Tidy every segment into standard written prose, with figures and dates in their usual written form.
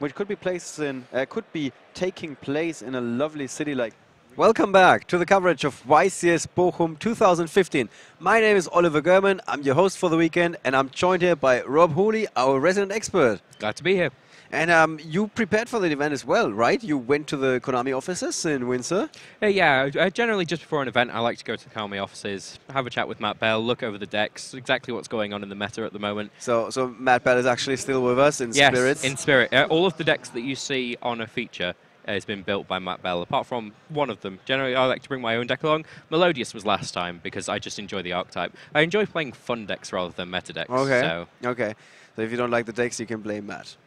which could be taking place in a lovely city like. Welcome back to the coverage of YCS Bochum 2015. My name is Oliver German. I'm your host for the weekend, and I'm joined here by Rob Hooley, our resident expert. Glad to be here. And you prepared for the event as well, right? You went to the Konami offices in Windsor? Yeah, generally just before an event, I like to go to the Konami offices, have a chat with Matt Bell, look over the decks, exactly what's going on in the meta at the moment. So Matt Bell is actually still with us in spirit? Yes, in spirit. All of the decks that you see on a feature has been built by Matt Bell, apart from one of them. Generally, I like to bring my own deck along. Melodious was last time, because I just enjoy the archetype. I enjoy playing fun decks rather than meta decks. Okay, okay. So if you don't like the decks, you can blame Matt.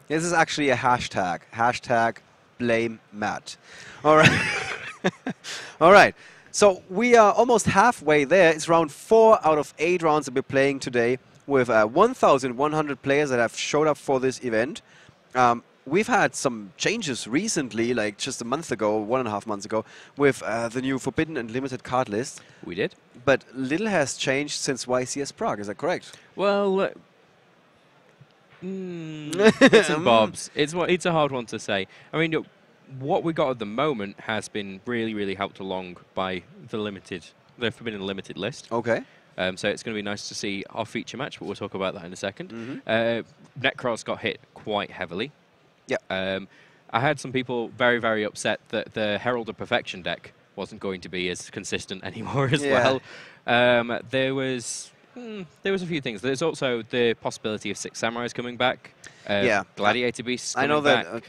This is actually a hashtag. Hashtag blame Matt. All right. All right. So we are almost halfway there. It's round 4 out of 8 rounds that we're playing today with 1,100 players that have showed up for this event. We've had some changes recently, like just a month ago, 1.5 months ago, with the new Forbidden and Limited card list. We did. But little has changed since YCS Prague. Is that correct? Well, bits and bobs. It's a hard one to say. I mean, what we got at the moment has been really helped along by the Forbidden Limited list. Okay. So it's going to be nice to see our feature match, but we'll talk about that in a second. Mm-hmm. Necros got hit quite heavily. Yeah. I had some people very upset that the Herald of Perfection deck wasn't going to be as consistent anymore as well. There was a few things. There's also the possibility of 6 Samurais coming back. Gladiator Beasts coming back. I know that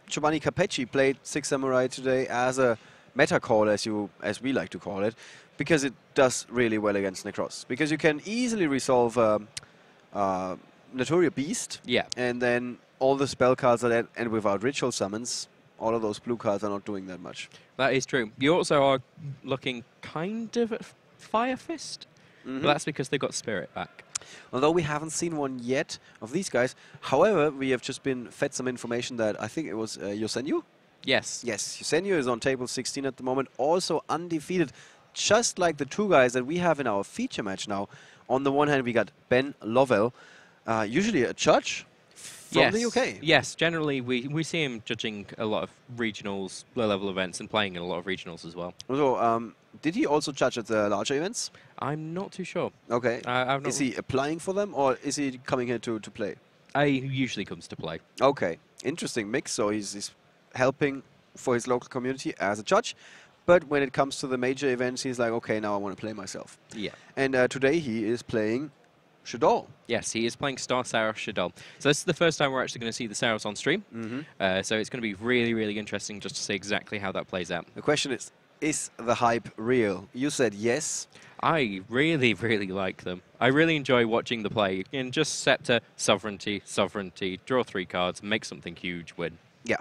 Giovanni Capecci played 6 Samurai today as a meta call, as we like to call it, because it does really well against Necros. Because you can easily resolve Naturia Beast, and then all the spell cards are dead, and without ritual summons, all of those blue cards are not doing that much. That is true. You also are looking kind of at Fire Fist. But that's because they got Spirit back. Although we haven't seen one yet of these guys. However, we have just been fed some information that I think it was Yosenyu? Yes. Yes, Yosenyu is on table 16 at the moment, also undefeated, just like the 2 guys that we have in our feature match now. On the one hand, we got Ben Lovell, usually a judge from the UK. Yes, generally we see him judging a lot of regionals, low-level events, and playing in a lot of regionals as well. So, did he also judge at the larger events? I'm not too sure. Okay. Is he applying for them, or is he coming here to play? He usually comes to play. Okay. Interesting mix. So he's helping for his local community as a judge. But when it comes to the major events, he's like, okay, now I want to play myself. Yeah. And today he is playing Shaddoll. Yes, he is playing Star Saros Shaddoll. So this is the first time we're actually going to see the Saros on stream. So it's going to be really interesting just to see exactly how that plays out. The question is the hype real? You said yes. I really like them. I really enjoy watching the play. You can just set to sovereignty, draw 3 cards, make something huge, win. Yeah.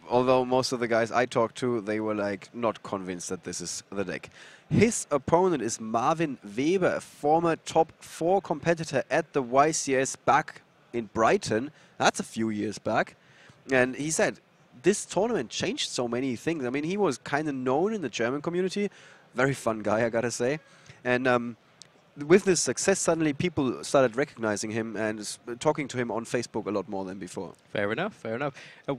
Although most of the guys I talked to, they were like not convinced that this is the deck. His opponent is Marvin Weber, a former top 4 competitor at the YCS back in Brighton. That's a few years back. And he said, this tournament changed so many things. I mean, he was kind of known in the German community. Very fun guy, I gotta say. And with this success, suddenly people started recognizing him and talking to him on Facebook a lot more than before. Fair enough.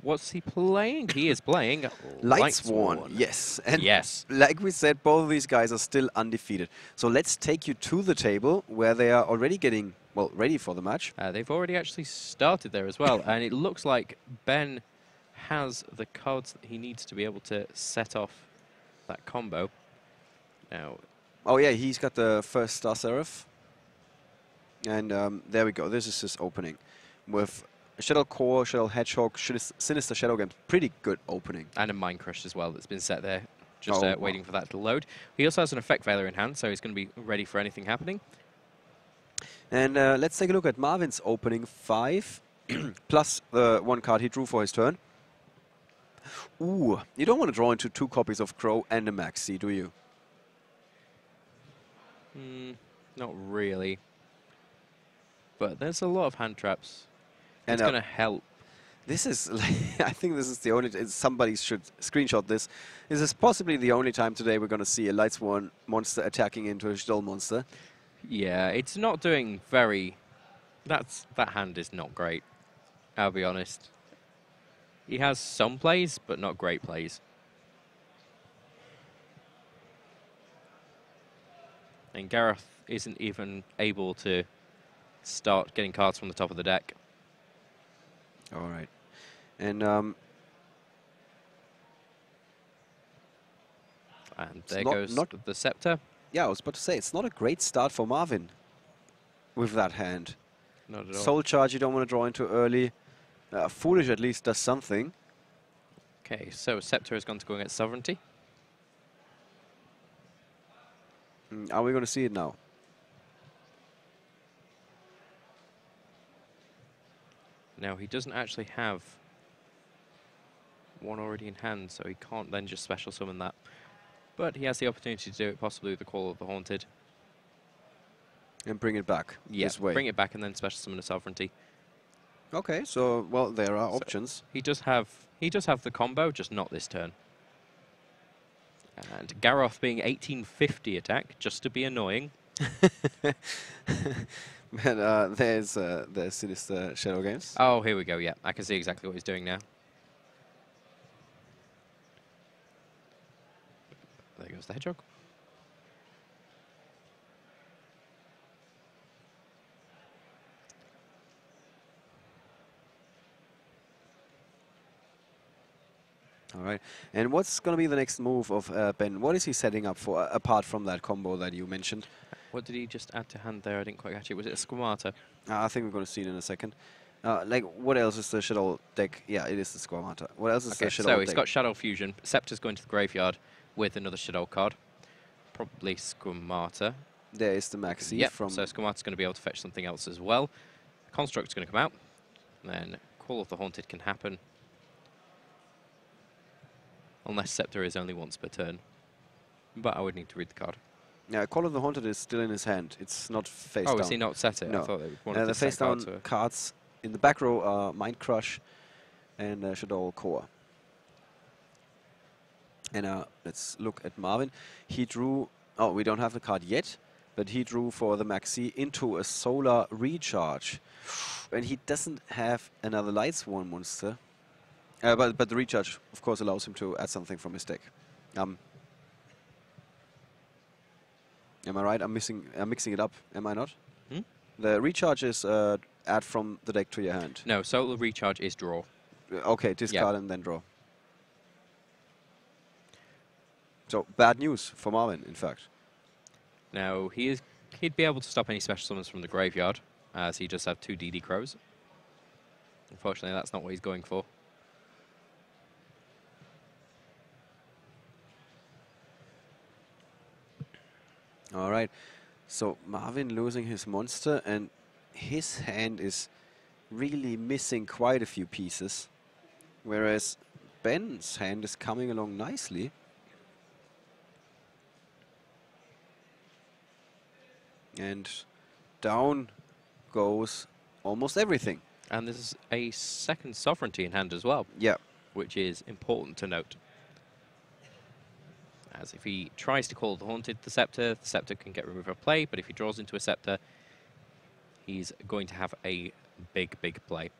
What's he playing? He is playing Lightsworn. Yes. And yes. Like we said, both of these guys are still undefeated. So let's take you to the table where they are already getting, well, ready for the match. They've already actually started there as well. And it looks like Ben has the cards that he needs to be able to set off that combo. Now... Oh yeah, he's got the first Star Seraph. And there we go. This is his opening. With Shaddoll Core, Shaddoll Hedgehog, Sinister Shadow Games. Pretty good opening. And a Mind Crush as well that's been set there. Just waiting for that to load. He also has an Effect Veiler in hand, so he's going to be ready for anything happening. And let's take a look at Marvin's opening 5. Plus the 1 card he drew for his turn. Ooh, you don't want to draw into 2 copies of Crow and a Maxi, do you? Not really. But there's a lot of hand traps. And it's going to help. This is, I think this is the only, somebody should screenshot this. This is possibly the only time today we're going to see a Lightsworn monster attacking into a Shaddoll monster. Yeah, it's not doing very, that hand is not great, I'll be honest. He has some plays, but not great plays. And Gareth isn't even able to start getting cards from the top of the deck. All right. And there goes the Scepter. Yeah, I was about to say, it's not a great start for Marvin with that hand. Not at all. Soul Charge you don't want to draw into early. Foolish at least does something. Okay, so Scepter has gone to go against Sovereignty. Are we going to see it now? Now, he doesn't actually have one already in hand, so he can't then just special summon that. But he has the opportunity to do it, possibly with the Call of the Haunted. And bring it back this way. Bring it back and then special summon a Sovereignty. Okay, so, well, there are options. He does have the combo, just not this turn. And Gareth being 1850 attack, just to be annoying. And there's Sinister Shadow Games. Oh, here we go, yeah. I can see exactly what he's doing now. There goes the Hedgehog. All right. And what's going to be the next move of Ben? What is he setting up for, apart from that combo that you mentioned? What did he just add to hand there? I didn't quite catch it. Was it a Squamata? I think we're going to see it in a second. Like, what else is the Shaddoll deck? Yeah, it is the Squamata. What else is the Shaddoll deck? So he's got Shaddoll Fusion. Scepter's going to the graveyard with another Shaddoll card. Probably Squamata. There is the Maxi. Yep, from so Squamata's going to be able to fetch something else as well. Construct's going to come out. And then Call of the Haunted can happen. Unless Scepter is only once per turn. But I would need to read the card. Yeah, Call of the Haunted is still in his hand. It's not face down. Oh, is he not set it? No. I thought they wanted The to set face down cards. cards in the back row are Mind Crush and Shaddoll Core. And let's look at Marvin. He drew, oh, we don't have the card yet, but he drew for the Maxi into a Solar Recharge. And he doesn't have another Lightsworn monster. But the Recharge, of course, allows him to add something from his deck. Am I right? I'm mixing it up. Am I not? Hmm? The Recharge is add from the deck to your hand. No, Solar Recharge is draw. Okay, discard and then draw. So, bad news for Marvin, in fact. Now, he'd be able to stop any special summons from the graveyard, as he just have 2 DD Crows. Unfortunately, that's not what he's going for. All right, so Marvin losing his monster, and his hand is really missing quite a few pieces, whereas Ben's hand is coming along nicely. And down goes almost everything. And there's a second Sovereignty in hand as well. Yeah. Which is important to note. As if he tries to call the Haunted, the Scepter can get removed from play, but if he draws into a Scepter, he's going to have a big, big play.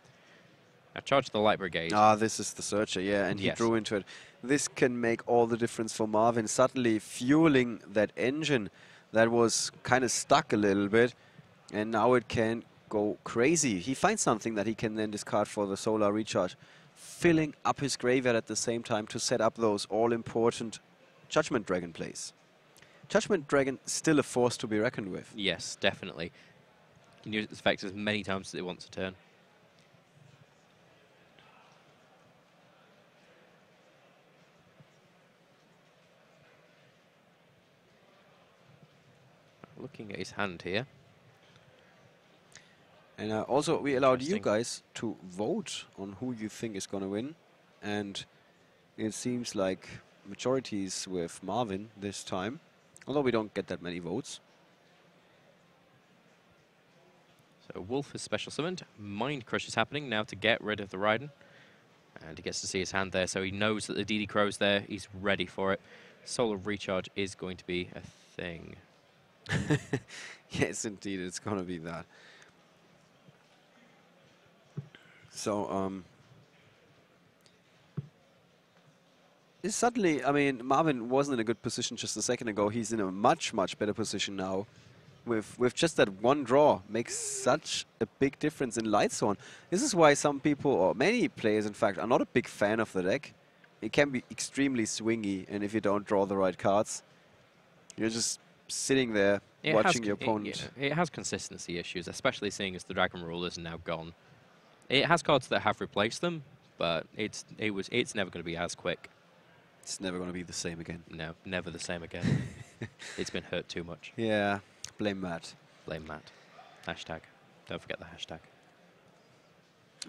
Now, charge the Light Brigade. Ah, this is the Searcher, yeah, and he drew into it. This can make all the difference for Marvin, suddenly fueling that engine that was kind of stuck a little bit, and now it can go crazy. He finds something that he can then discard for the Solar Recharge, filling up his graveyard at the same time to set up those all-important Judgment Dragon plays. Judgment Dragon still a force to be reckoned with. Yes, definitely. You can use its effects as many times as it wants a turn. Looking at his hand here. And also, we allowed you guys to vote on who you think is going to win. And it seems like majorities with Marvin this time, although we don't get that many votes. So Wolf is special summoned. Mind Crush is happening now to get rid of the Raiden. And he gets to see his hand there, so he knows that the DD Crow's there. He's ready for it. Solar Recharge is going to be a thing. Yes, indeed, it's going to be that. So, Suddenly, I mean, Marvin wasn't in a good position just a second ago. He's in a much, much better position now. With just that one draw, makes such a big difference in Lightsworn. This is why some people, or many players in fact, are not a big fan of the deck. It can be extremely swingy, and if you don't draw the right cards, you're just sitting there watching your opponent. It has consistency issues, especially seeing as the Dragon Rulers are now gone. It has cards that have replaced them, but it's never going to be as quick. It's never going to be the same again. No, never the same again. It's been hurt too much. Yeah, blame Matt. Blame Matt. Hashtag. Don't forget the hashtag.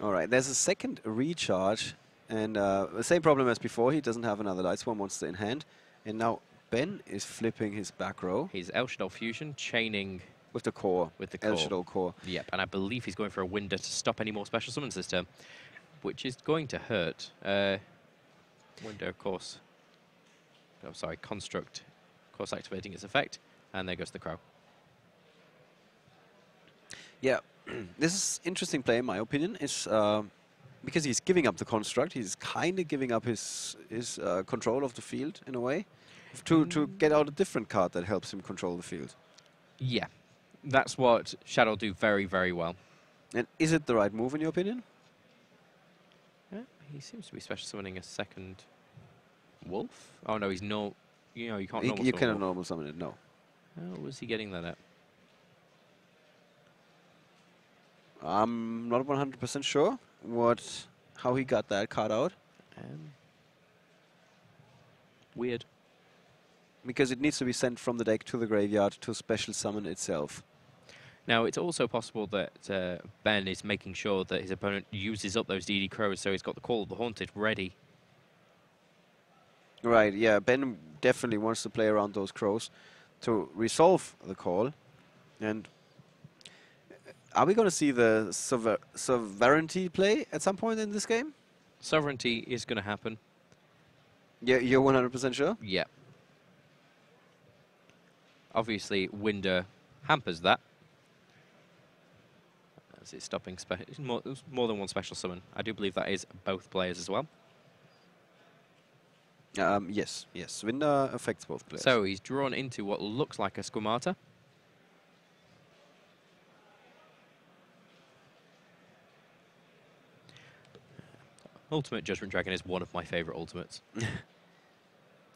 All right, there's a second recharge, and the same problem as before. He doesn't have another Lightsworn monster in hand, and now Ben is flipping his back row. He's Shaddoll Fusion, chaining with the core. With the core. Shaddoll core. Yep, and I believe he's going for a Winder to stop any more special summons this turn, which is going to hurt. Winder, of course. Oh, sorry, Construct. Of course, activating its effect, and there goes the Crow. Yeah, this is interesting play in my opinion. It's because he's giving up the Construct. He's kind of giving up his control of the field in a way, to get out a different card that helps him control the field. Yeah, that's what Shaddoll do very, very well. And is it the right move in your opinion? Yeah, he seems to be special summoning a second wolf. Oh no, he's not. You know, you can't. You cannot normal summon it. No. How was he getting that at? I'm not 100% sure how he got that card out. Weird. Because it needs to be sent from the deck to the graveyard to special summon itself. Now, it's also possible that Ben is making sure that his opponent uses up those DD Crows, so he's got the Call of the Haunted ready. Right, yeah, Ben definitely wants to play around those crows to resolve the call. And are we going to see the sovereignty play at some point in this game? Sovereignty is going to happen. Yeah, you're 100% sure? Yeah. Obviously, Winder hampers that. As it's stopping more than one special summon. I do believe that is both players as well. Yes. Winder affects both players. So he's drawn into what looks like a Squamata. Ultimate Judgment Dragon is one of my favourite ultimates.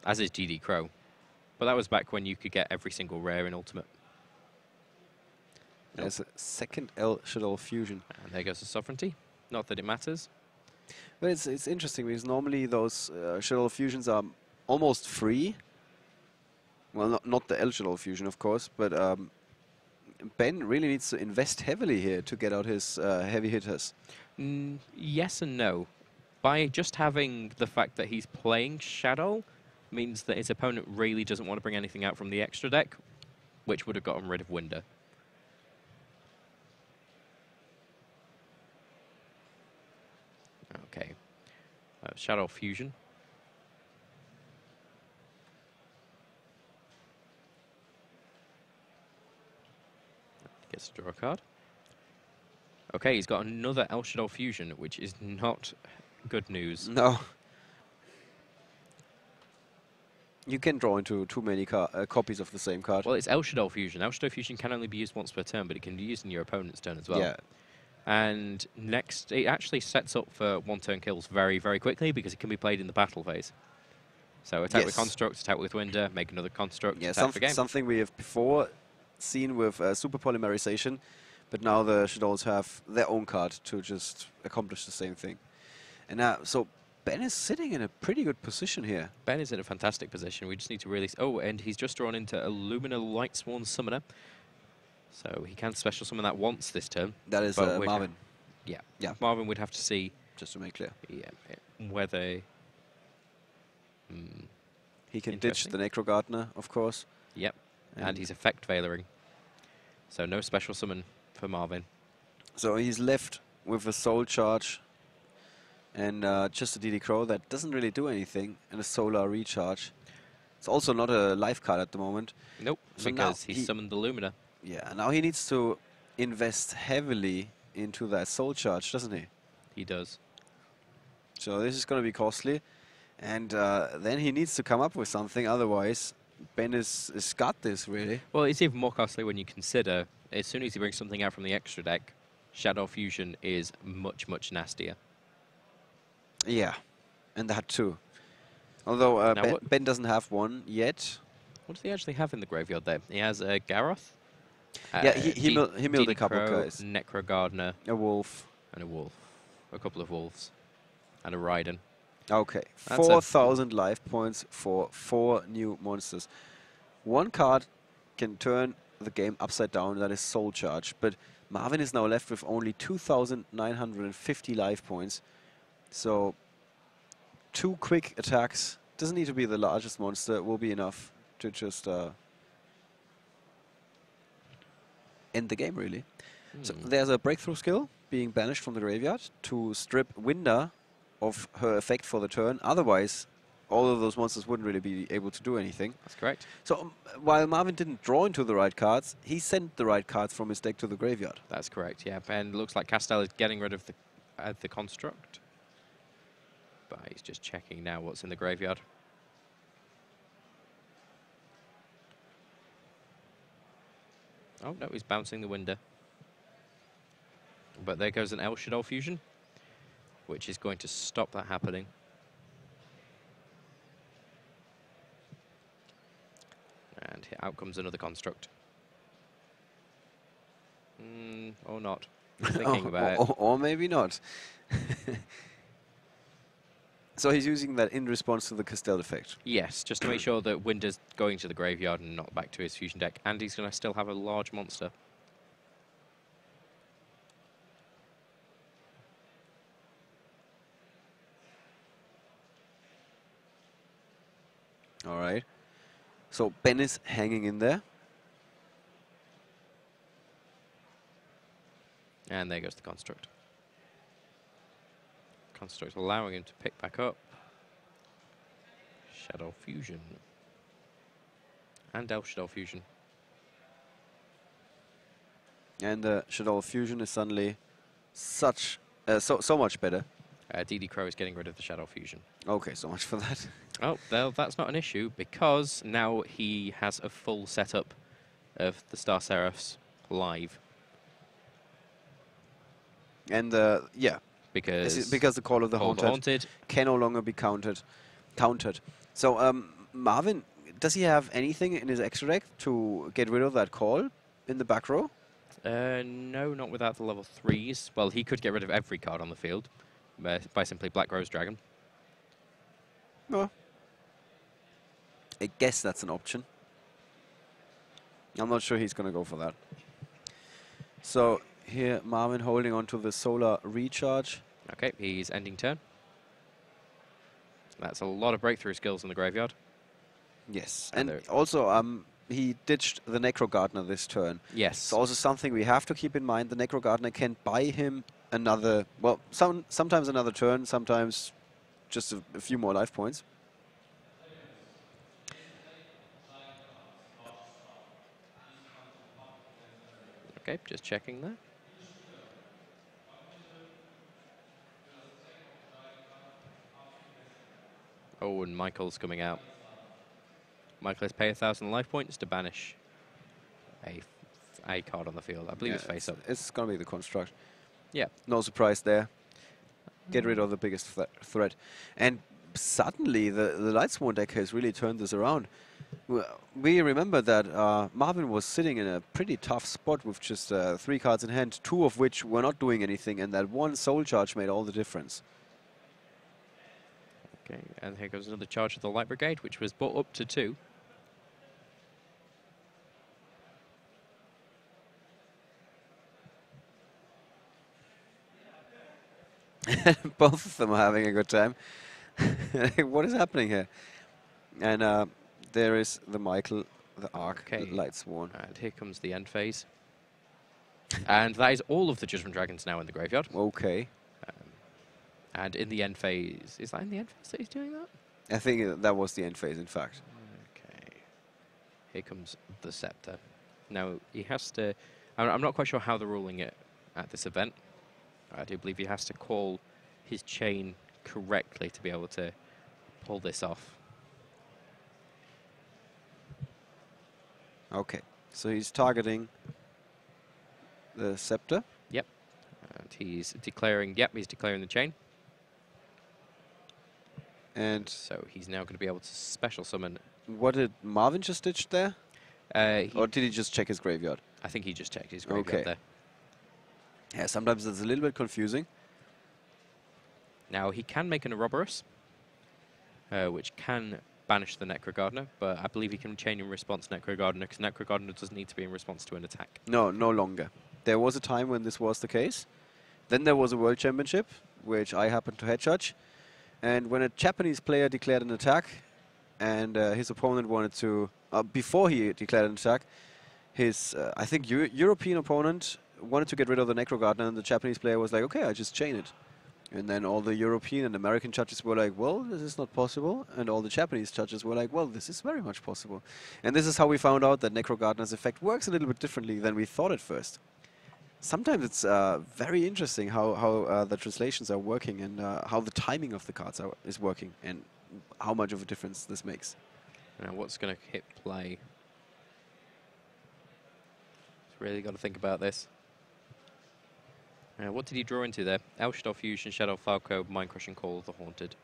As is DD Crow. But that was back when you could get every single rare in Ultimate. There's a second Shaddoll Fusion. And there goes the Sovereignty. Not that it matters. But it's interesting because normally those Shaddoll Fusions are almost free. Well, not the Shaddoll Fusion, of course, but Ben really needs to invest heavily here to get out his heavy hitters. Yes and no. By just having the fact that he's playing Shaddoll means that his opponent really doesn't want to bring anything out from the extra deck, which would have gotten rid of Winder. Okay. Shaddoll Fusion. Gets to draw a card. Okay, he's got another Shaddoll Fusion, which is not good news. No. You can draw into too many copies of the same card. Well, it's Shaddoll Fusion. Shaddoll Fusion can only be used once per turn, but it can be used in your opponent's turn as well. Yeah. And next, it actually sets up for one-turn kills very, very quickly because it can be played in the battle phase. So attack with Construct, attack with Winder, make another Construct, attack for game. Something we have before seen with super polymerization, but now the Shaddolls have their own card to just accomplish the same thing. And now, so Ben is sitting in a pretty good position here. Ben is in a fantastic position. We just need to release... Oh, and he's just drawn into a Lumina Lightsworn Summoner. So he can special summon that once this turn. That is Marvin. Yeah. Marvin would have to see... Just to make clear. Yeah, whether... He can ditch the Necro Gardener, of course. Yep. And he's effect Veilering. So no special summon for Marvin. So he's left with a Soul Charge and just a DD Crow that doesn't really do anything, and a Solar Recharge. It's also not a life card at the moment. Nope, so because he summoned the Lumina. Yeah, now he needs to invest heavily into that Soul Charge, doesn't he? He does. So this is going to be costly. And then he needs to come up with something, otherwise Ben is got this, really. Well, it's even more costly when you consider, as soon as he brings something out from the extra deck, Shaddoll Fusion is much, much nastier. Yeah, and that too. Although Ben doesn't have one yet. What does he actually have in the graveyard there? He has a Garroth. Yeah, he milled a couple of guys. Necro Gardener. A wolf. And a wolf. A couple of wolves. And a Raiden. Okay, 4,000 life points for 4 new monsters. One card can turn the game upside down, that is Soul Charge. But Marvin is now left with only 2,950 life points. So 2 quick attacks, doesn't need to be the largest monster, will be enough to just end the game, really. So there's a breakthrough skill being banished from the graveyard to strip Winda of her effect for the turn. Otherwise, all of those monsters wouldn't really be able to do anything. That's correct. So while Marvin didn't draw into the right cards, he sent the right cards from his deck to the graveyard. That's correct, yeah. And it looks like Castell is getting rid of the construct. But he's just checking now what's in the graveyard. Oh, no, he's bouncing the window. But there goes an Shaddoll Fusion, which is going to stop that happening. And out comes another construct. Or not. Thinking about it. Or maybe not. So he's using that in response to the Castell effect. Yes, just to make sure that Winda's going to the graveyard and not back to his fusion deck. And he's going to still have a large monster. All right. So Ben is hanging in there. And there goes the construct. Construct allowing him to pick back up. Shaddoll Fusion. And Shaddoll Fusion. And the Shaddoll Fusion is suddenly so much better. DD Crow is getting rid of the Shaddoll Fusion. Okay, so much for that. Oh, well, that's not an issue, because now he has a full setup of the Star Seraphs live. And yeah, Because the Call of the Haunted can no longer be countered. So Marvin, does he have anything in his extra deck to get rid of that call in the back row? No, not without the level 3s. Well, he could get rid of every card on the field by simply Black Rose Dragon. No. I guess that's an option. I'm not sure he's going to go for that. So here, Marvin holding on to the Solar Recharge. Okay, he's ending turn. That's a lot of breakthrough skills in the graveyard. Yes, and also he ditched the Necro Gardener this turn. Yes. It's also something we have to keep in mind. The Necro Gardener can buy him another, well, sometimes another turn, sometimes just a few more life points. Okay, just checking there. Oh, and Michael's coming out. Michael has paid 1,000 life points to banish a card on the field. I believe it's face up. It's going to be the construct. Yeah. No surprise there. Get rid of the biggest threat. And suddenly the Lightsworn deck has really turned this around. We remember that Marvin was sitting in a pretty tough spot with just 3 cards in hand, 2 of which were not doing anything, and that one Soul Charge made all the difference. Okay, and here goes another charge of the Light Brigade, which was brought up to 2. Both of them are having a good time. What is happening here? And there is the Michael, the Arc, the Lightsworn. And here comes the end phase. And that is all of the Judgment Dragons now in the graveyard. Okay. And in the end phase, is that in the end phase that he's doing that? I think that was the end phase, in fact. Okay. Here comes the Scepter. Now, he has to... I'm not quite sure how they're ruling it at this event. I do believe he has to call his chain correctly to be able to pull this off. Okay, so he's targeting the scepter. Yep. And he's declaring, yep, he's declaring the chain. And so he's now going to be able to special summon. What did Marvin just ditch there? Or did he just check his graveyard? I think he just checked his graveyard there. Yeah, sometimes it's a little bit confusing. Now, he can make an Ouroboros, which can banish the Necro Gardener, but I believe he can chain in response Necro Gardener, because Necro Gardener doesn't need to be in response to an attack. No, no longer. There was a time when this was the case. Then there was a World Championship, which I happened to head judge. And when a Japanese player declared an attack, and his opponent wanted to, before he declared an attack, his, I think, European opponent wanted to get rid of the Necro Gardener, and the Japanese player was like, okay, I just chain it. And then all the European and American judges were like, well, this is not possible. And all the Japanese judges were like, well, this is very much possible. And this is how we found out that Necro Gardener's effect works a little bit differently than we thought at first. Sometimes it's very interesting how the translations are working and how the timing of the cards is working and how much of a difference this makes. Now, what's going to hit play? It's really got to think about this. What did he draw into there? Shaddoll Fusion, Shaddoll Falco, Mind Crushing Call of the Haunted.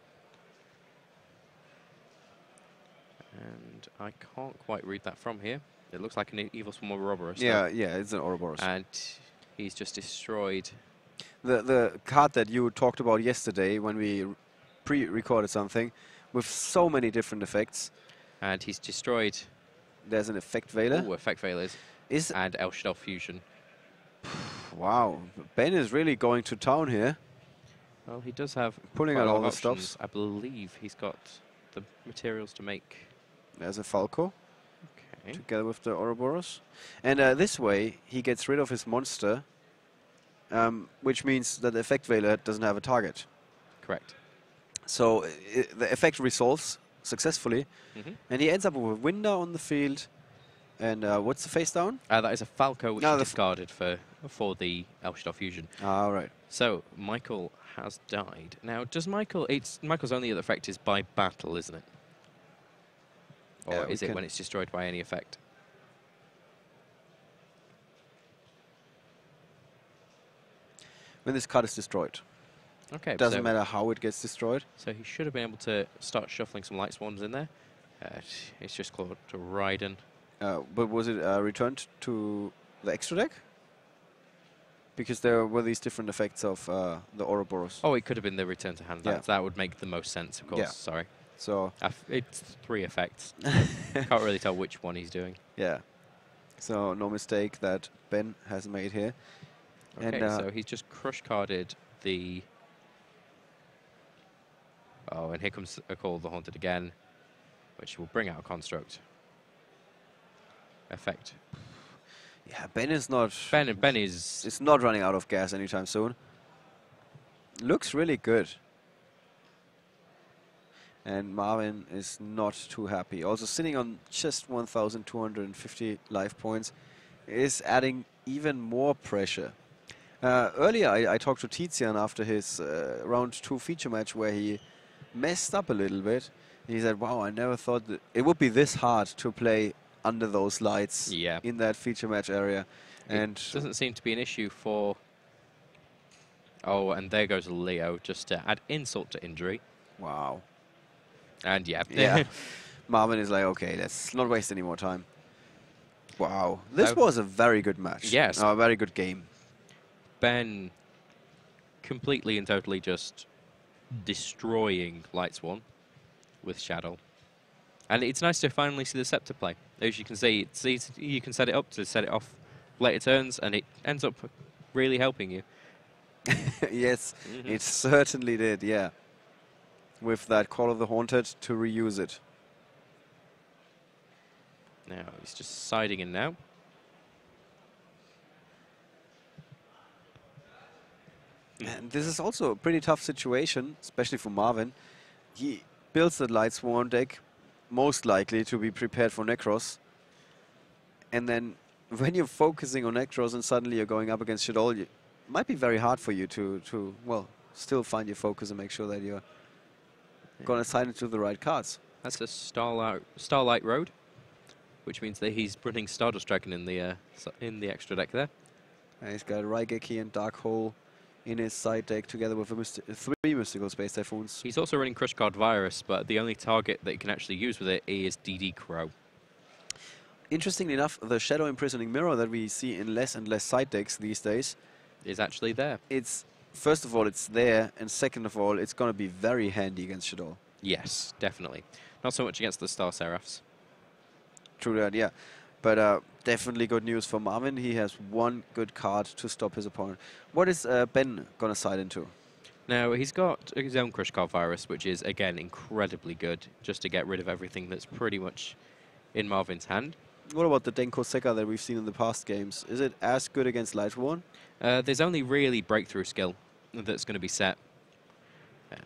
And I can't quite read that from here. It looks like an Evil Swarm Ouroboros. Yeah, yeah, it's an Ouroboros. And he's just destroyed. The card that you talked about yesterday when we pre-recorded something with so many different effects. And he's destroyed. There's an Effect Veiler. Oh, Effect Veilers. And Shaddoll Fusion. Wow, Ben is really going to town here. Well, he does have pulling out all the stops. I believe he's got the materials to make. There's a Falco. Okay. Together with the Ouroboros. And this way, he gets rid of his monster, which means that the Effect Veiler doesn't have a target. Correct. So the effect resolves successfully, and he ends up with a Winder on the field. And what's the face down? That is a Falco, which he discarded for the Shaddoll Fusion. Ah, right. So Michael has died. Now, does Michael? Michael's only other effect is by battle, isn't it? Or is it when it's destroyed by any effect? When this card is destroyed. Okay. Doesn't matter how it gets destroyed. So he should have been able to start shuffling some Lightsworns in there. It's just called to Raiden. But was it returned to the extra deck? Because there were these different effects of the Ouroboros. Oh, it could have been the return to hand. Yeah. That would make the most sense, of course. Yeah. Sorry. So it's 3 effects. Can't really tell which one he's doing. Yeah. So no mistake that Ben has made here. Okay, and so he's just crush carded the... Oh, and here comes a Call of the Haunted again, which will bring out a construct. Effect. Yeah, Ben is not... Ben is... It's not running out of gas anytime soon. Looks really good. And Marvin is not too happy. Also sitting on just 1,250 life points is adding even more pressure. Earlier I talked to Tizian after his round 2 feature match where he messed up a little bit. He said, wow, I never thought that it would be this hard to play under those lights in that feature match area. And it doesn't seem to be an issue for... Oh, and there goes Leo, just to add insult to injury. Wow. And yeah, Marvin is like, okay, let's not waste any more time. Wow, this was a very good match. Yes. A very good game. Ben completely and totally just destroying Lightsworn with Shaddoll. And it's nice to finally see the Scepter play. As you can see, you can set it up to set it off later turns, and it ends up really helping you. Yes, it certainly did, yeah. With that Call of the Haunted to reuse it. Now, he's just siding in now. And this is also a pretty tough situation, especially for Marvin. He builds the Lightsworn deck, most likely to be prepared for Necros. And then when you're focusing on Necros and suddenly you're going up against Shaddoll, it might be very hard for you to well, still find your focus and make sure that you're gonna sign into the right cards. That's a Starlight Road, which means that he's running Stardust Dragon in the extra deck there. And he's got Raigeki and Dark Hole in his side deck together with a 3 Mystical Space Typhoons. He's also running Crush Card Virus, but the only target that he can actually use with it is DD Crow. Interestingly enough, the Shadow Imprisoning Mirror that we see in less and less side decks these days is actually there. It's, first of all, it's there, and second of all, it's going to be very handy against Shaddoll. Yes, definitely. Not so much against the Star Seraphs. True that, yeah. But definitely good news for Marvin. He has one good card to stop his opponent. What is Ben going to side into? Now, he's got his own Crush Card Virus, which is, again, incredibly good, just to get rid of everything that's pretty much in Marvin's hand. What about the Denko Seka that we've seen in the past games? Is it as good against Lightsworn? There's only really Breakthrough Skill that's going to be set.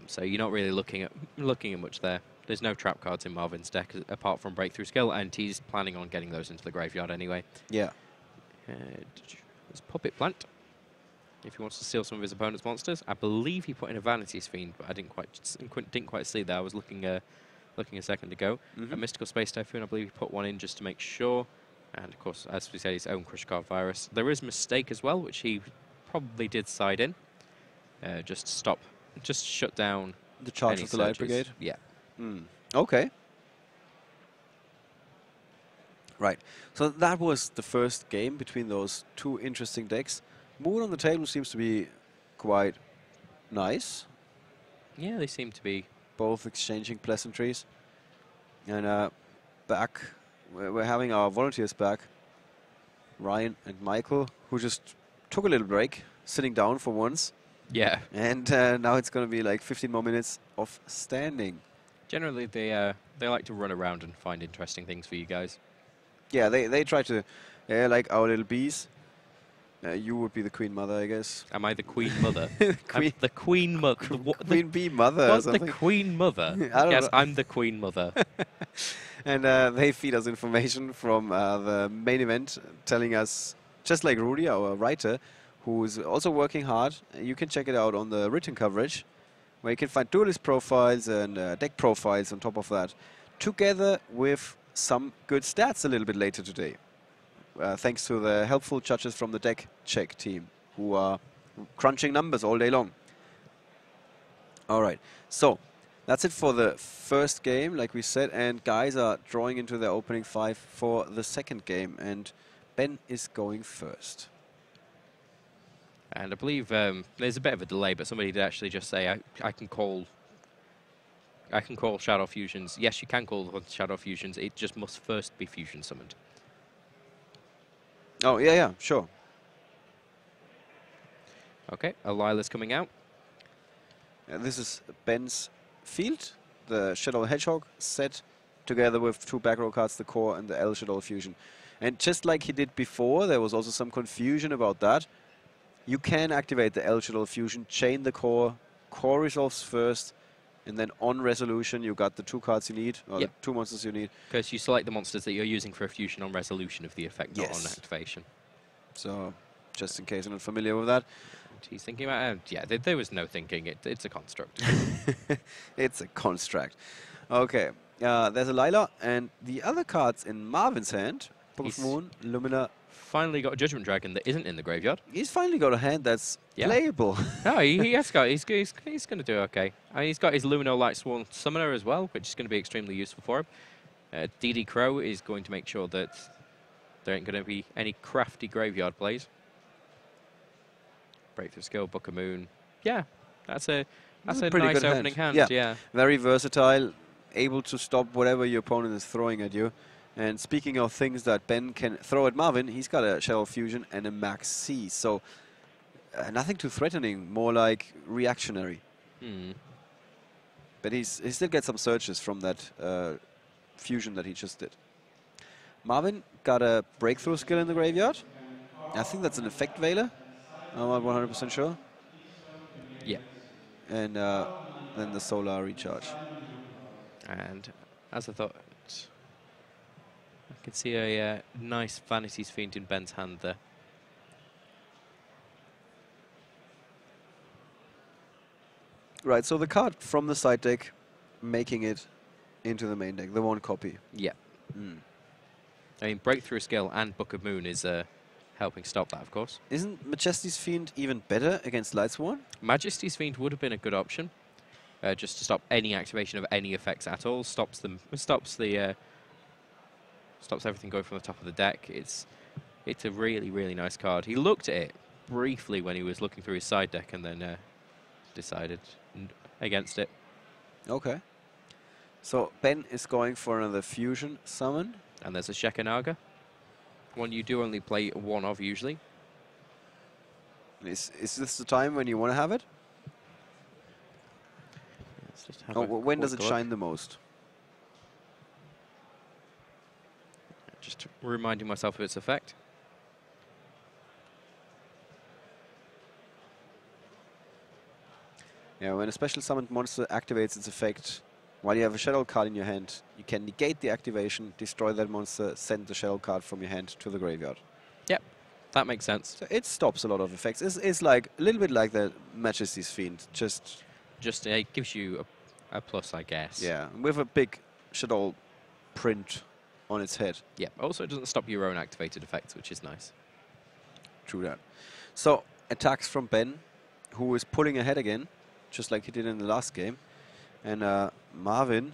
So you're not really looking at much there. There's no trap cards in Marvin's deck apart from Breakthrough Skill, and he's planning on getting those into the graveyard anyway. Yeah. There's Puppet Plant, if he wants to steal some of his opponent's monsters. I believe he put in a Vanity's Fiend, but I didn't quite see that. I was looking a second ago. A Mystical Space Typhoon, I believe he put one in just to make sure. And of course, as we said, his own Crush Card Virus. There is Mistake as well, which he probably did side in. Just shut down the charge of the Light Brigade? Yeah. Okay. Right. So that was the first game between those two interesting decks. Mood on the table seems to be quite nice. Yeah, they seem to be. Both exchanging pleasantries. And back, we're having our volunteers back. Ryan and Michael, who just took a little break, sitting down for once. Yeah. And now it's going to be like 15 more minutes of standing. Generally, they like to run around and find interesting things for you guys. Yeah, they try to, like our little bees. You would be the Queen Mother, I guess. Am I the Queen Mother? I'm the Queen Mother. Queen Bee Mother or something. The Queen Mother? Yes, I'm the Queen Mother. And they feed us information from the main event, telling us, just like Rudy, our writer, who's also working hard. You can check it out on the written coverage, where you can find duelist profiles and deck profiles on top of that, together with some good stats a little bit later today. Thanks to the helpful judges from the deck check team, who are crunching numbers all day long. All right, so that's it for the first game, like we said, and guys are drawing into their opening 5 for the second game, and Ben is going first. And I believe there's a bit of a delay, but somebody did actually just say, I can call Shadow Fusions. Yes, you can call Shadow Fusions. It just must first be fusion summoned. Oh, yeah, sure. Okay, Alila's coming out. This is Ben's field, the Shaddoll Hedgehog set, together with 2 back row cards, the core and the L Shaddoll Fusion. And just like he did before, there was also some confusion about that. You can activate the L Shaddoll Fusion, chain the core resolves first, and then on resolution you got the 2 cards you need, or the 2 monsters you need. Because you select the monsters that you're using for a fusion on resolution of the effect, not Yes. on activation. So, just in case you're not familiar with that. He's thinking about it. Yeah, there was no thinking. It's a construct. It's a construct. Okay, there's a Lila, and the other cards in Marvin's hand, Book of Moon, Lumina. Finally got a Judgment Dragon that isn't in the graveyard. He's finally got a hand that's playable. No, he has got. He's going to do okay. I mean, he's got his Lumino Lightsworn Summoner as well, which is going to be extremely useful for him. DD Crow is going to make sure that there ain't going to be any crafty graveyard plays. Breakthrough Skill, Book of Moon. Yeah, that's a pretty nice good opening hand. Yeah. Very versatile, able to stop whatever your opponent is throwing at you. And speaking of things that Ben can throw at Marvin, he's got a Shaddoll Fusion and a Max C. So nothing too threatening, more like reactionary. But he still gets some searches from that fusion that he just did. Marvin got a Breakthrough Skill in the graveyard. I think that's an Effect Veiler. I'm not 100% sure. Yeah. And then the Solar Recharge. And as I thought, I can see a nice Vanity's Fiend in Ben's hand there. Right, so the card from the side deck making it into the main deck, the one copy. Yeah. Mm. I mean, Breakthrough Skill and Book of Moon is helping stop that, of course. Isn't Majesty's Fiend even better against Lightsworn? Majesty's Fiend would have been a good option, just to stop any activation of any effects at all. Stops everything going from the top of the deck. It's a really, really nice card. He looked at it briefly when he was looking through his side deck and then decided against it. Okay. So Ben is going for another fusion summon. And there's a Shekanaga. One you do only play one of usually. Is this the time when you want to have it? Let's just have when does it shine the most? Just reminding myself of its effect. Yeah, when a special summoned monster activates its effect, while you have a Shaddoll card in your hand, you can negate the activation, destroy that monster, send the Shaddoll card from your hand to the graveyard. Yep, that makes sense. So it stops a lot of effects. It's like a little bit like the Majesty's Fiend, just it gives you a plus, I guess. yeah, with a big Shaddoll print on its head. Yeah. Also, it doesn't stop your own activated effects, which is nice. True that. So attacks from Ben, who is pulling ahead again, just like he did in the last game. And Marvin,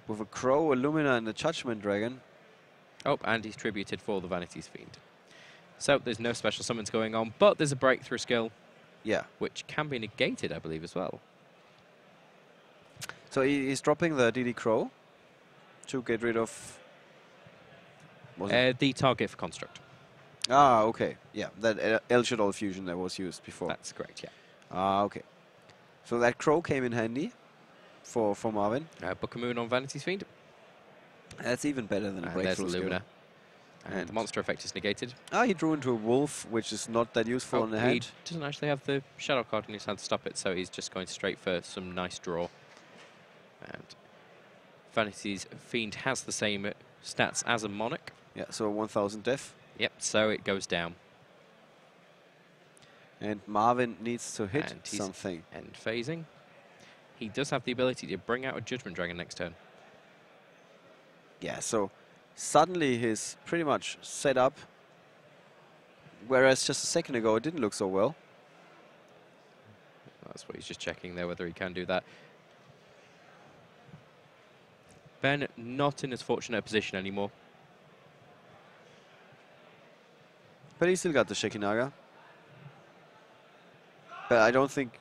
with a Crow, a Lumina, and a Judgment Dragon. Oh, and he's tributed for the Vanity's Fiend. So there's no special summons going on, but there's a Breakthrough Skill. Yeah. Which can be negated, I believe, as well. So he's dropping the DD Crow to get rid of... The target for Construct. Ah, okay. Yeah, that El Shaddoll fusion that was used before. That's correct, yeah. Ah, okay. So that Crow came in handy for Marvin. Book of Moon on Vanity's Fiend. That's even better than a And Breakthrough there's Skill. Lumina. And the monster effect is negated. Ah, he drew into a Wolf, which is not that useful in the hand. He doesn't actually have the Shadow card in his hand to stop it, so he's just going straight for some nice draw. And Vanity's Fiend has the same stats as a Monarch. Yeah, so 1000 def. Yep, so it goes down. And Marvin needs to hit And he's something. End phasing. He does have the ability to bring out a Judgment Dragon next turn. Yeah, so suddenly he's pretty much set up, whereas just a second ago it didn't look so well. That's what he's just checking there, whether he can do that. Ben not in as fortunate a position anymore. But he still got the Shekinaga. But I don't think...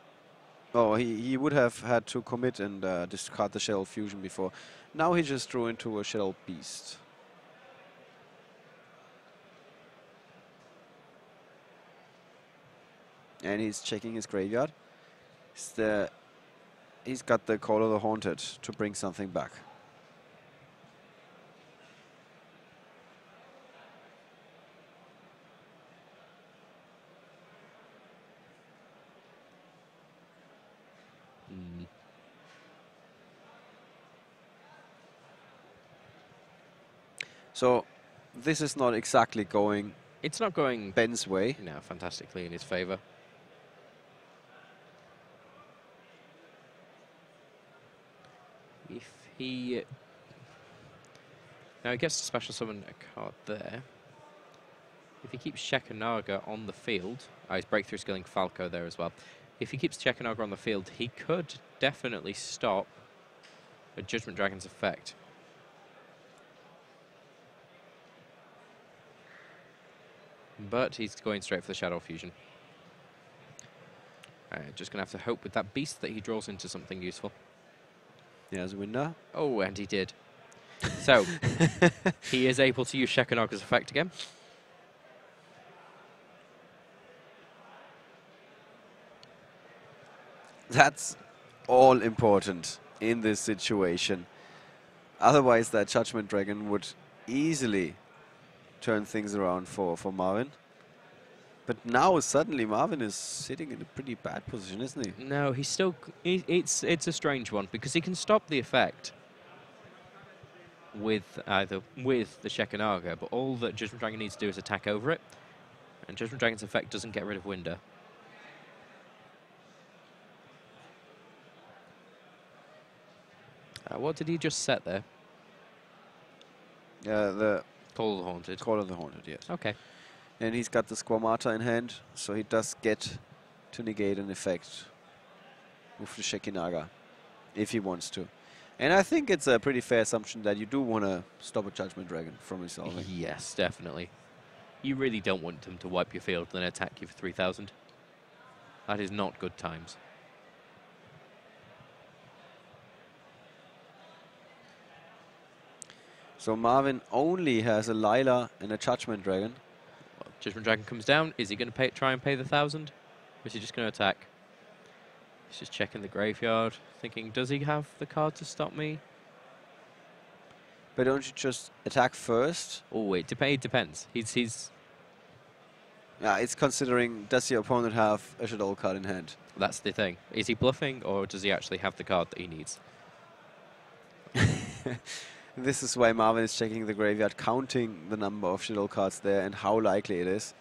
Oh, he would have had to commit and discard the Shaddoll fusion before. Now he just drew into a Shaddoll Beast. And he's checking his graveyard. He's got the Call of the Haunted to bring something back. So this is not exactly going... It's not going Ben's way. No, fantastically in his favor. If he... Now he gets to special summon a card there. If he keeps Shekanaga on the field... he's Breakthrough Skilling Falco there as well. If he keeps Shekanaga on the field, he could definitely stop a Judgment Dragon's effect. But he's going straight for the Shaddoll fusion. Just going to have to hope with that beast that he draws into something useful. Yeah, as a winner. Oh, and he did. So, he is able to use Shekanaga's effect again. That's all important in this situation. Otherwise, that Judgment Dragon would easily turn things around for Marvin. But now suddenly Marvin is sitting in a pretty bad position, isn't he? No, he's still... It's a strange one, because he can stop the effect with the Shekanaga, but all that Judgment Dragon needs to do is attack over it. And Judgment Dragon's effect doesn't get rid of Winder. What did he just set there? The Call of the Haunted. Call of the Haunted, yes. Okay. And he's got the Squamata in hand, so he does get to negate an effect with the Shekinaga, if he wants to. And I think it's a pretty fair assumption that you do want to stop a Judgment Dragon from resolving. Yes, definitely. You really don't want him to wipe your field and then attack you for 3,000. That is not good times. So Marvin only has a Lila and a Judgment Dragon. Well, Judgment Dragon comes down. Is he going to try and pay the 1,000? Or is he just going to attack? He's just checking the graveyard, thinking, does he have the card to stop me? But don't you just attack first? Oh, it depends. He's Yeah, it's considering, does your opponent have a Shaddoll card in hand? That's the thing. Is he bluffing, or does he actually have the card that he needs? This is why Marvin is checking the graveyard, counting the number of Shaddoll cards there and how likely it is.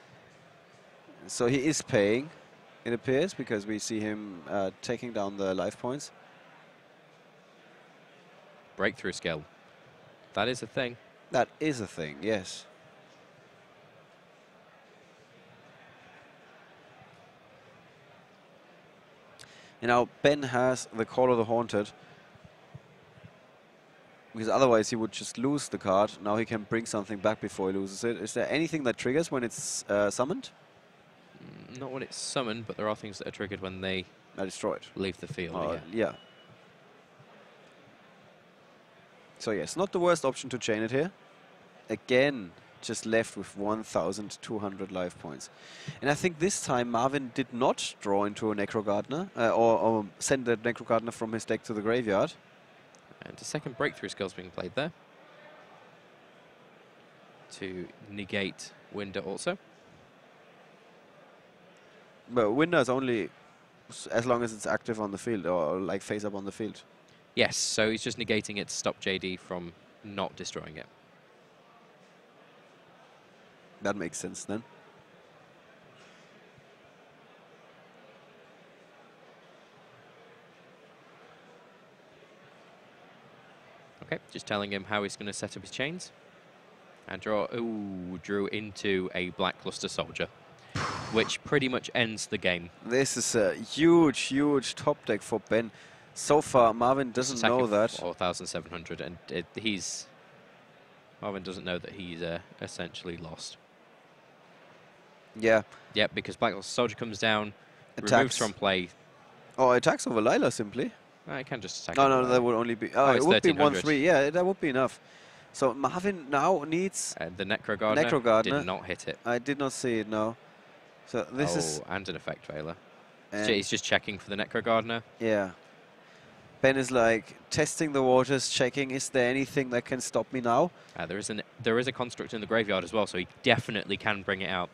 So he is paying, it appears, because we see him taking down the life points. Breakthrough skill. That is a thing. That is a thing, yes. And now Ben has the Call of the Haunted, because otherwise he would just lose the card. Now he can bring something back before he loses it. Is there anything that triggers when it's summoned? Not when it's summoned, but there are things that are triggered when they Are destroyed. leave the field. Yeah. So yes, not the worst option to chain it here. Again, just left with 1,200 life points. And I think this time Marvin did not draw into a Necro Gardener, or send the Necro Gardener from his deck to the graveyard. And a second breakthrough skill's being played there to negate Winder also. But Winder is only as long as it's active on the field, or like face up on the field. Yes, so he's just negating it to stop JD from not destroying it. That makes sense then. Okay, just telling him how he's going to set up his chains. And drew into a Blackluster Soldier, which pretty much ends the game. This is a huge, huge top deck for Ben. So far, Marvin doesn't know that. 4,700, and Marvin doesn't know that he's essentially lost. Yeah. Yeah, because Blackluster Soldier comes down, Attacks. removes from play. Oh, attacks over Lila simply. I can just attack. No, that would only be. Oh, it it's would be 1,300. 1-3. Yeah, that would be enough. So Marvin now needs The Necro Gardener did not hit it. I did not see it. No. So this is. And an Effect Veiler. And He's just checking for the Necro Gardener. yeah. Ben is like testing the waters, checking, is there anything that can stop me now? There is a construct in the graveyard as well, so he definitely can bring it out.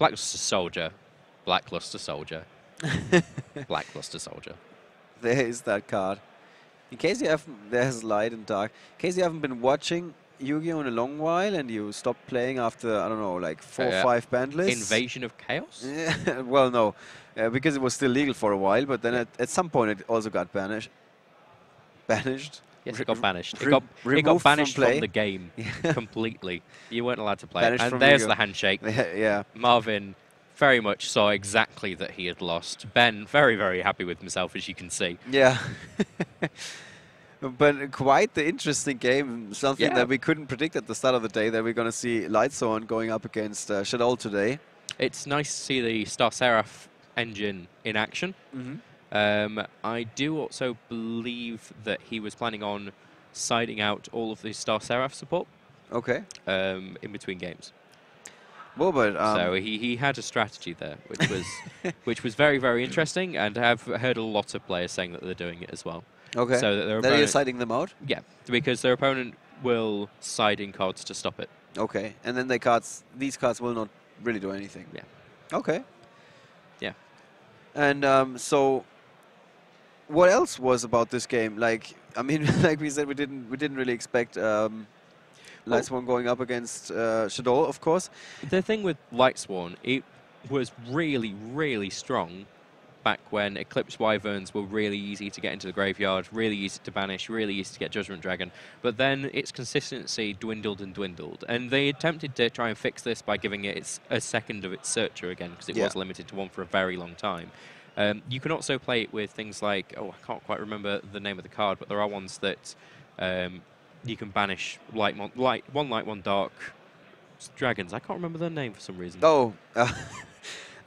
Blackluster Soldier. Blackluster Soldier. Blackluster Soldier. There is that card. In case you haven't, there's light and dark. In case you haven't been watching Yu-Gi-Oh! In a long while and you stopped playing after, I don't know, like 4 or 5 banned lists. Invasion of Chaos? Yeah, well, no. Because it was still legal for a while, but then at some point it also got banished. Banished? Yes, it got banished. It got removed banished from play. from the game completely. You weren't allowed to play it. Banished And from there's Yu-Gi-Oh! the handshake. Yeah. Marvin very much saw exactly that he had lost. Ben very, very happy with himself, as you can see. Yeah. But quite the interesting game. Something that we couldn't predict at the start of the day, that we're going to see Lightsworn going up against Shaddoll today. It's nice to see the Star Seraph engine in action. I do also believe that he was planning on siding out all of the Star Seraph support. Okay. In between games. Well, but so he had a strategy there, which was very, very interesting, and I've heard a lot of players saying that they're doing it as well. Okay. So that you're siding them out? Yeah, because their opponent will side in cards to stop it. Okay, and then these cards will not really do anything. Yeah. Okay. Yeah. And so, what else was about this game? Like, I mean, like we said, we didn't really expect Lightsworn going up against Shaddoll, of course. The thing with Lightsworn, it was really, really strong back when Eclipse Wyverns were really easy to get into the graveyard, really easy to banish, really easy to get Judgment Dragon. But then its consistency dwindled and dwindled. And they attempted to try and fix this by giving it a second of its Searcher again, because it was limited to one for a very long time. You can also play it with things like, I can't quite remember the name of the card, but there are ones that you can banish one light, one dark dragons. I can't remember their name for some reason. Oh,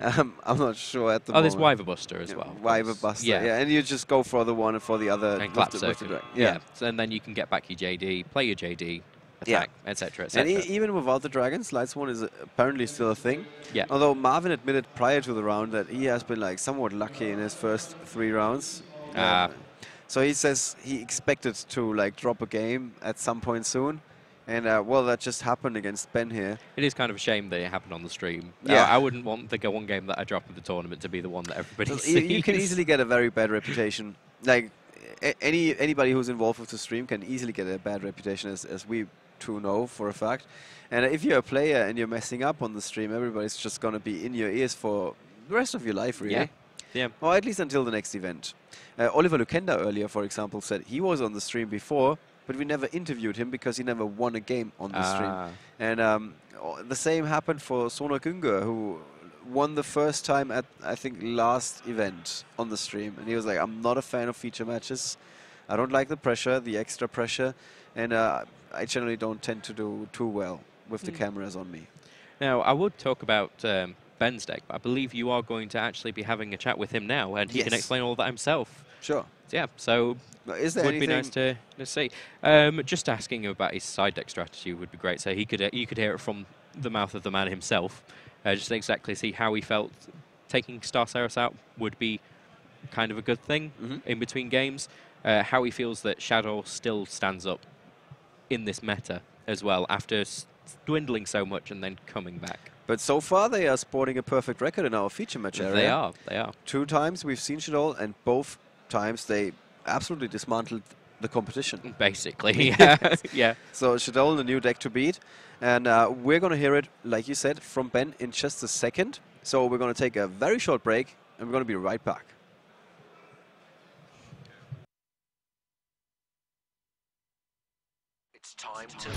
I'm not sure at the moment. There's Wyver Buster as well. Wyver Buster, yeah. And you just go for the one and for the other. And clap circuit. Yeah. So, and then you can get back your JD, play your JD, attack, etc., etc. And even without the dragons, Lightsworn is apparently still a thing. Yeah. Although Marvin admitted prior to the round that he has been like somewhat lucky in his first 3 rounds. So he says he expected to like drop a game at some point soon. And, well, that just happened against Ben here. It is kind of a shame that it happened on the stream. Yeah. I wouldn't want the one game that I drop at the tournament to be the one that everybody sees. You can easily get a very bad reputation. Like, anybody who's involved with the stream can easily get a bad reputation, as we two know for a fact. And if you're a player and you're messing up on the stream, everybody's just going to be in your ears for the rest of your life, really. Yeah. Or at least until the next event. Oliver Lukenda earlier, for example, said he was on the stream before, but we never interviewed him because he never won a game on the stream. And the same happened for Sona Günger, who won the first time at, I think, last event on the stream. And he was like, I'm not a fan of feature matches. I don't like the pressure, the extra pressure. And I generally don't tend to do too well with the cameras on me. Now, I would talk about Ben's deck, but I believe you are going to actually be having a chat with him now, and he can explain all that himself. Sure. Yeah, so is there would be nice to see. Just asking him about his side deck strategy would be great. So you could hear it from the mouth of the man himself. Just exactly see how he felt taking Star Saris out would be kind of a good thing in between games. How he feels that Shaddoll still stands up in this meta as well after dwindling so much and then coming back. But so far they are sporting a perfect record in our feature match area. They are. 2 times we've seen Shaddoll, and both times they absolutely dismantled the competition. Basically, yeah. Yeah. So Shaddoll, the new deck to beat. And we're going to hear it, like you said, from Ben in just a second. So we're going to take a very short break, and we're going to be right back. It's time to